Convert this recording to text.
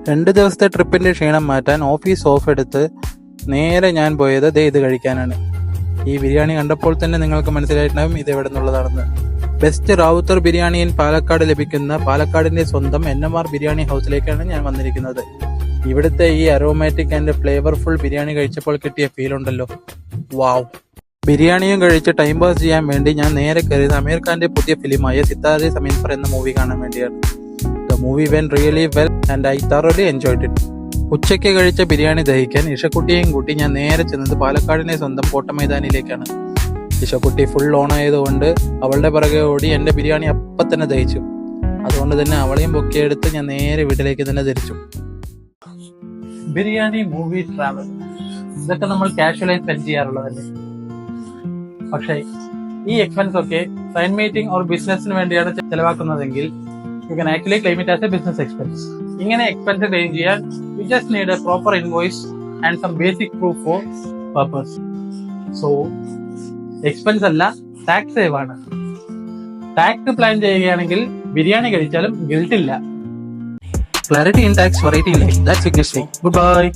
2 ദിവസത്തെ ട്രിപ്പിന്റെ ക്ഷീണം മാറ്റാൻ ഓഫീസ് ഓഫ് എടുത്ത് നേരെ ഞാൻ പോയത് ഇത് കഴിക്കാനാണ്. ഈ ബിരിയാണി കണ്ടപ്പോൾ തന്നെ നിങ്ങൾക്ക് മനസ്സിലായിട്ടുണ്ടാവും ഇത് എവിടെ നിന്നുള്ളതാണെന്ന്. ബെസ്റ്റ് റാവുത്തർ ബിരിയാണി പാലക്കാട് ലഭിക്കുന്ന പാലക്കാടിന്റെ സ്വന്തം NMR ബിരിയാണി ഹൗസിലേക്കാണ് ഞാൻ വന്നിരിക്കുന്നത്. ഇവിടുത്തെ ഈ അരോമാറ്റിക് ആൻഡ് ഫ്ലേവർഫുൾ ബിരിയാണി കഴിച്ചപ്പോൾ കിട്ടിയ ഫീൽ ഉണ്ടല്ലോ, വാവ്. ബിരിയാണിയും കഴിച്ച് ടൈം പാസ് ചെയ്യാൻ വേണ്ടി ഞാൻ നേരെ കയറിയത് അമീർ ഖാന്റെ പുതിയ ഫിലിമായ സിത്താരെ സമീൻ പർ എന്ന മൂവി കാണാൻ വേണ്ടിയാണ്. The movie went really well and I thoroughly enjoyed it. ഉച്ചയ്ക്ക് കഴിച്ച ബിരിയാണി ദഹിക്കാൻ ഇഷക്കുട്ടിയെയും കൂട്ടി ഞാൻ നേരെ ചെന്നത് പാലക്കാടിന്റെ സ്വന്തം കോട്ടമൈതാനിയിലേക്കാണ്. ഇഷക്കുട്ടി ഫുൾ ഓൺ ആയതുകൊണ്ട് അവളുടെ പിറകെ ഓടി എന്റെ ബിരിയാണി അപ്പം തന്നെ ദഹിച്ചു. അതുകൊണ്ട് തന്നെ അവളെയും പൊക്കിയെടുത്ത് ഞാൻ നേരെ വീട്ടിലേക്ക് തന്നെ തിരിച്ചു. ബിരിയാണി, മൂവി, ട്രാവൽ, ഇതൊക്കെ നമ്മൾ കാഷ്വലായി സ്പെൻഡ് ചെയ്യാറുള്ളതല്ലേ. പക്ഷേ ഈ എക്സ്പെൻസ് ഒക്കെ സൈൻ മീറ്റിംഗ് ഓർ ബിസിനസിന് വേണ്ടിയാണ് ചെലവാക്കുന്നതെങ്കിൽ you can actually claim it as a business expense. ഇങ്ങനെ എക്സ്പെൻസ് ക്ലെയിം ചെയ്യാൻ you just need a proper invoice and some basic proof for purpose. So expense അല്ല, ടാക്സ് സേവ് ആണ്. Tax plan ചെയ്യുകയാണെങ്കിൽ ബിരിയാണി കഴിച്ചാലും guilt ഇല്ല. Clarity in tax for 18 lakhs. That's significant. Goodbye.